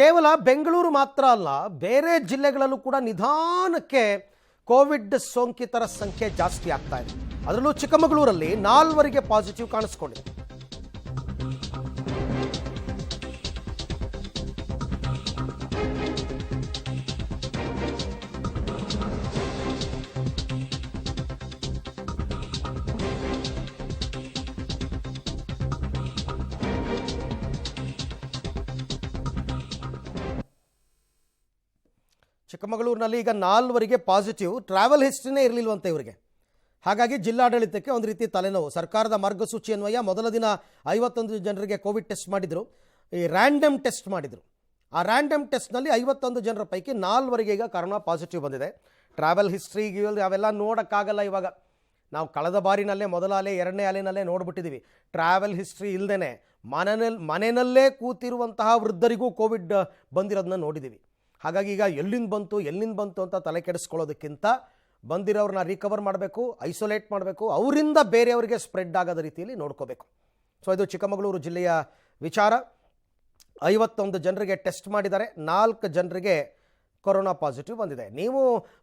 ಕೇವಲ ಬೆಂಗಳೂರು ಮಾತ್ರ ಅಲ್ಲ, ಬೇರೆ ಜಿಲ್ಲೆಗಳಲ್ಲೂ ಕೂಡ ನಿಧಾನಕ್ಕೆ ಕೋವಿಡ್ ಸೋಂಕಿತರ ಸಂಖ್ಯೆ ಜಾಸ್ತಿ ಆಗ್ತಾ ಇದೆ. ಅದರಲ್ಲೂ ಚಿಕ್ಕಮಗಳೂರಲ್ಲಿ 4 ಪಾಸಿಟಿವ್ ಕಾಣಿಸ್ಕೊಂಡಿದೆ. ಚಿಕ್ಕಮಗಳೂರಿನಲ್ಲಿ ಈಗ 4 ಪಾಸಿಟಿವ್. ಟ್ರಾವೆಲ್ ಹಿಸ್ಟ್ರಿನೇ ಇರಲಿಲ್ವಂತೆ ಇವರಿಗೆ. ಹಾಗಾಗಿ ಜಿಲ್ಲಾಡಳಿತಕ್ಕೆ ಒಂದು ರೀತಿ ತಲೆನೋವು. ಸರ್ಕಾರದ ಮಾರ್ಗಸೂಚಿ ಅನ್ವಯ ಮೊದಲ ದಿನ 51 ಜನರಿಗೆ ಕೋವಿಡ್ ಟೆಸ್ಟ್ ಮಾಡಿದರು. ಈ ರ್ಯಾಂಡಮ್ ಟೆಸ್ಟ್ ಮಾಡಿದರು. ಆ ರ್ಯಾಂಡಮ್ ಟೆಸ್ಟ್ನಲ್ಲಿ 51 ಜನರ ಪೈಕಿ 4 ಈಗ ಕರೋನಾ ಪಾಸಿಟಿವ್ ಬಂದಿದೆ. ಟ್ರಾವೆಲ್ ಹಿಸ್ಟ್ರಿ ಅವೆಲ್ಲ ನೋಡೋಕ್ಕಾಗಲ್ಲ. ಇವಾಗ ನಾವು ಕಳೆದ ಬಾರಿನಲ್ಲೇ ಮೊದಲ ಅಲೆ ಎರಡನೇ ಅಲೆನಲ್ಲೇ ನೋಡಿಬಿಟ್ಟಿದ್ದೀವಿ. ಟ್ರಾವೆಲ್ ಹಿಸ್ಟ್ರಿ ಇಲ್ಲದೇ ಮನೆಯಲ್ಲೇ ಕೂತಿರುವಂತಹ ವೃದ್ಧರಿಗೂ ಕೋವಿಡ್ ಬಂದಿರೋದನ್ನ ನೋಡಿದ್ದೀವಿ. ಹಾಗಾಗಿ ಈಗ ಎಲ್ಲಿಂದ ಬಂತು ಅಂತ ತಲೆ ಕೆಡಿಸ್ಕೊಳ್ಳೋದಕ್ಕಿಂತ ಬಂದಿರೋರನ್ನ ರಿಕವರ್ ಮಾಡಬೇಕು, ಐಸೋಲೇಟ್ ಮಾಡಬೇಕು, ಅವರಿಂದ ಬೇರೆಯವರಿಗೆ ಸ್ಪ್ರೆಡ್ ಆಗದ ರೀತಿಯಲ್ಲಿ ನೋಡ್ಕೋಬೇಕು. ಸೊ ಇದು ಚಿಕ್ಕಮಗಳೂರು ಜಿಲ್ಲೆಯ ವಿಚಾರ. 51 ಜನರಿಗೆ ಟೆಸ್ಟ್ ಮಾಡಿದ್ದಾರೆ, 4 ಜನರಿಗೆ ಕೊರೋನಾ ಪಾಸಿಟಿವ್ ಬಂದಿದೆ. ನೀವು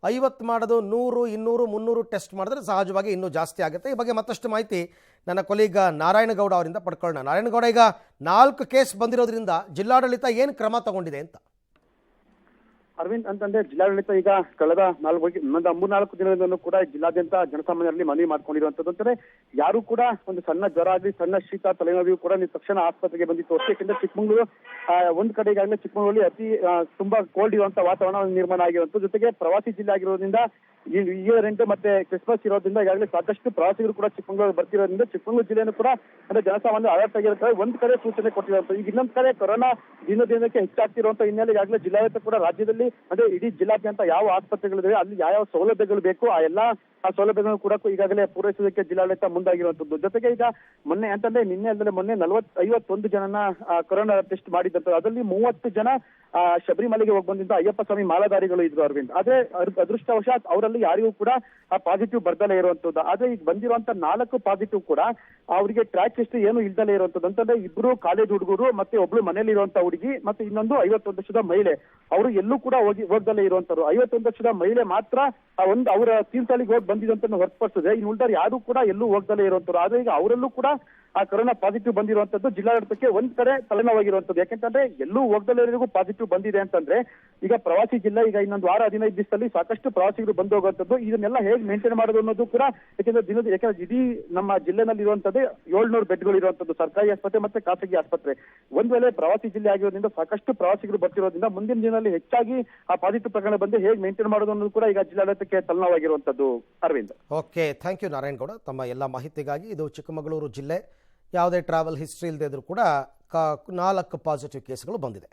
50 ಮಾಡೋದು 100, 200, 300 ಟೆಸ್ಟ್ ಮಾಡಿದ್ರೆ ಸಹಜವಾಗಿ ಇನ್ನೂ ಜಾಸ್ತಿ ಆಗುತ್ತೆ. ಈ ಬಗ್ಗೆ ಮತ್ತಷ್ಟು ಮಾಹಿತಿ ನನ್ನ ಕೊಲೀಗ ನಾರಾಯಣಗೌಡ ಅವರಿಂದ ಪಡ್ಕೊಳ್ಳೋಣ. ನಾರಾಯಣಗೌಡ, ಈಗ 4 ಕೇಸ್ ಬಂದಿರೋದ್ರಿಂದ ಜಿಲ್ಲಾಡಳಿತ ಏನು ಕ್ರಮ ತಗೊಂಡಿದೆ ಅಂತ? ಅರವಿಂದ್, ಅಂತಂದ್ರೆ ಜಿಲ್ಲಾಡಳಿತ ಈಗ ಕಳೆದ 3-4 ದಿನದಿಂದಲೂ ಕೂಡ ಜಿಲ್ಲಾದ್ಯಂತ ಜನಸಾಮಾನ್ಯರಲ್ಲಿ ಮನವಿ ಮಾಡ್ಕೊಂಡಿರುವಂತದ್ದು ಅಂತಂದ್ರೆ ಯಾರು ಕೂಡ ಒಂದು ಸಣ್ಣ ಜ್ವರ ಆಗಲಿ, ಸಣ್ಣ ಶೀತ, ತಲೆನೋವು ಕೂಡ ನೀವು ತಕ್ಷಣ ಆಸ್ಪತ್ರೆಗೆ ಬಂದು ತೋರಿಸಿ. ಯಾಕೆಂದ್ರೆ ಚಿಕ್ಕಮಗಳೂರು ಒಂದ್ ಕಡೆ ಈಗಾಗಲೇ ಚಿಕ್ಕಮಗಳೂರಲ್ಲಿ ಅತಿ ತುಂಬಾ ಕೋಲ್ಡ್ ಇರುವಂತ ವಾತಾವರಣ ನಿರ್ಮಾಣ ಆಗಿರುವಂತ, ಜೊತೆಗೆ ಪ್ರವಾಸಿ ಜಿಲ್ಲೆ ಆಗಿರೋದ್ರಿಂದ ಇಯರ್ ಎಂಡ್ ಮತ್ತೆ ಕ್ರಿಸ್ಮಸ್ ಇರೋದ್ರಿಂದ ಈಗಾಗಲೇ ಸಾಕಷ್ಟು ಪ್ರವಾಸಿಗರು ಕೂಡ ಚಿಕ್ಕಮಗಳೂರು ಬರ್ತಿರೋದ್ರಿಂದ ಚಿಕ್ಕಮಗಳೂರು ಜಿಲ್ಲೆಯನ್ನು ಕೂಡ ಅಂದ್ರೆ ಜನಸಾಮಾನ್ಯ ಅಲರ್ಟ್ ಆಗಿರುತ್ತಾರೆ. ಒಂದ್ ಕಡೆ ಸೂಚನೆ ಕೊಟ್ಟಿರುವಂತ, ಈಗ ಇನ್ನೊಂದ್ ಕಡೆ ಕೊರೋನಾ ದಿನಕ್ಕೆ ಹೆಚ್ಚಾಗ್ತಿರುವಂತ ಹಿನ್ನೆಲೆ ಈಗಾಗಲೇ ಜಿಲ್ಲಾಡಳಿತ ಕೂಡ ರಾಜ್ಯದಲ್ಲಿ ಅಂದ್ರೆ ಇಡೀ ಜಿಲ್ಲಾದ್ಯಂತ ಯಾವ ಆಸ್ಪತ್ರೆಗಳಿವೆ, ಅಲ್ಲಿ ಯಾವ ಸೌಲಭ್ಯಗಳು ಬೇಕು ಆ ಎಲ್ಲಾ ಸೌಲಭ್ಯಗಳನ್ನು ಕೂಡ ಈಗಾಗಲೇ ಪೂರೈಸೋದಕ್ಕೆ ಜಿಲ್ಲಾಡಳಿತ ಮುಂದಾಗಿರುವಂತದ್ದು. ಜೊತೆಗೆ ಈಗ ಮೊನ್ನೆ ಅಂತಂದ್ರೆ ನಿನ್ನೆ ಅಲ್ಲದೆ ಮೊನ್ನೆ 51 ಜನನ ಕೊರೋನಾ ಟೆಸ್ಟ್ ಮಾಡಿದಂತ, ಅದರಲ್ಲಿ 30 ಜನ ಶಬರಿಮಲೆಗೆ ಹೋಗಿ ಬಂದಿದ್ದ ಅಯ್ಯಪ್ಪ ಸ್ವಾಮಿ ಮಾಲಾಧಾರಿಗಳು ಇದ್ರು ಅರವಿಂದ್. ಆದ್ರೆ ಅದೃಷ್ಟವಶಾತ್ ಅವರಲ್ಲಿ ಯಾರಿಗೂ ಕೂಡ ಪಾಸಿಟಿವ್ ಬರ್ದಲೇ ಇರುವಂತದ್ದು. ಆದ್ರೆ ಈಗ ಬಂದಿರುವಂತ 4 ಪಾಸಿಟಿವ್ ಕೂಡ ಅವರಿಗೆ ಟ್ರ್ಯಾಕ್ ಹಿಸ್ಟ್ರಿ ಏನು ಇಲ್ದಲೇ ಇರುವಂತದ್ದು. ಅಂತಂದ್ರೆ 2 ಕಾಲೇಜ್ ಹುಡುಗರು ಮತ್ತೆ ಒಬ್ಳು ಮನೇಲಿ ಇರುವಂತ ಹುಡುಗಿ ಮತ್ತೆ ಇನ್ನೊಂದು 51 ವರ್ಷದ ಮಹಿಳೆ, ಅವರು ಎಲ್ಲೂ ಕೂಡ ಹೋಗ್ದಲೇ ಇರುವಂತರು. 51 ವರ್ಷದ ಮಹಿಳೆ ಮಾತ್ರ ಒಂದು ಅವರ ತೀರ್ಥಹಳ್ಳಿಗೆ ಹೋಗಿ ಬಂದಿದಂತ ಹೊರತುಪಡಿಸಿದ್ರೆ ಇನ್ನು ಉಳಿದವರು ಯಾರು ಕೂಡ ಎಲ್ಲೂ ಹೋಗ್ದಲೇ ಇರುವಂತರು. ಆದ್ರೆ ಈಗ ಅವರಲ್ಲೂ ಕೂಡ ಆ ಕೊರೋನಾ ಪಾಸಿಟಿವ್ ಬಂದಿರುವಂತದ್ದು ಜಿಲ್ಲಾಡಳಿತಕ್ಕೆ ಒಂದ್ ಕಡೆ ತಲೆನೋವಾಗಿರುವಂತದ್ದು. ಯಾಕೆಂತಂದ್ರೆ ಎಲ್ಲೂ ಹೋಗ್ದಲ್ಲರಿಗೂ ಪಾಸಿಟಿವ್ ಬಂದಿದೆ ಅಂತಂದ್ರೆ ಈಗ ಪ್ರವಾಸಿ ಜಿಲ್ಲೆ ಈಗ ಇನ್ನೊಂದು ವಾರ 15 ದಿವಸದಲ್ಲಿ ಸಾಕಷ್ಟು ಪ್ರವಾಸಿಗರು ಬಂದು ಹೋಗುವಂತದ್ದು. ಇದನ್ನೆಲ್ಲ ಹೇಗೆ ಮೇಂಟೈನ್ ಮಾಡೋದು ಅನ್ನೋದು ಕೂಡ ಯಾಕೆಂದ್ರೆ ಇಡೀ ನಮ್ಮ ಜಿಲ್ಲೆನಲ್ಲಿ ಇರುವಂತದ್ದು 700 ಬೆಡ್ಗಳು ಇರುವಂತದ್ದು ಸರ್ಕಾರಿ ಆಸ್ಪತ್ರೆ ಮತ್ತೆ ಖಾಸಗಿ ಆಸ್ಪತ್ರೆ. ಒಂದ್ ವೇಳೆ ಪ್ರವಾಸಿ ಜಿಲ್ಲೆ ಆಗಿರೋದ್ರಿಂದ ಸಾಕಷ್ಟು ಪ್ರವಾಸಿಗರು ಬರ್ತಿರೋದ್ರಿಂದ ಮುಂದಿನ ದಿನದಲ್ಲಿ ಹೆಚ್ಚಾಗಿ ಆ ಪಾಸಿಟಿವ್ ಪ್ರಕರಣ ಬಂದು ಹೇಗೆ ಮೇಂಟೈನ್ ಮಾಡೋದು ಅನ್ನೋದು ಕೂಡ ಈಗ ಜಿಲ್ಲಾಡಳಿತಕ್ಕೆ ತಲೆನೋವಾಗಿರುವಂತದ್ದು. Aravind, okay, thank you Narayana Gowda ತಮ್ಮ ಎಲ್ಲ ಮಾಹಿತಿಗಾಗಿ. ಇದು ಚಿಕ್ಕಮಗಳೂರು ಜಿಲ್ಲೆ. ಯಾವುದೇ ಟ್ರಾವೆಲ್ ಹಿಸ್ಟ್ರಿ ಇಲ್ಲದೆ ಇದ್ರೂ ಕೂಡ 4 ಪಾಸಿಟಿವ್ ಕೇಸ್ಗಳು ಬಂದಿದೆ.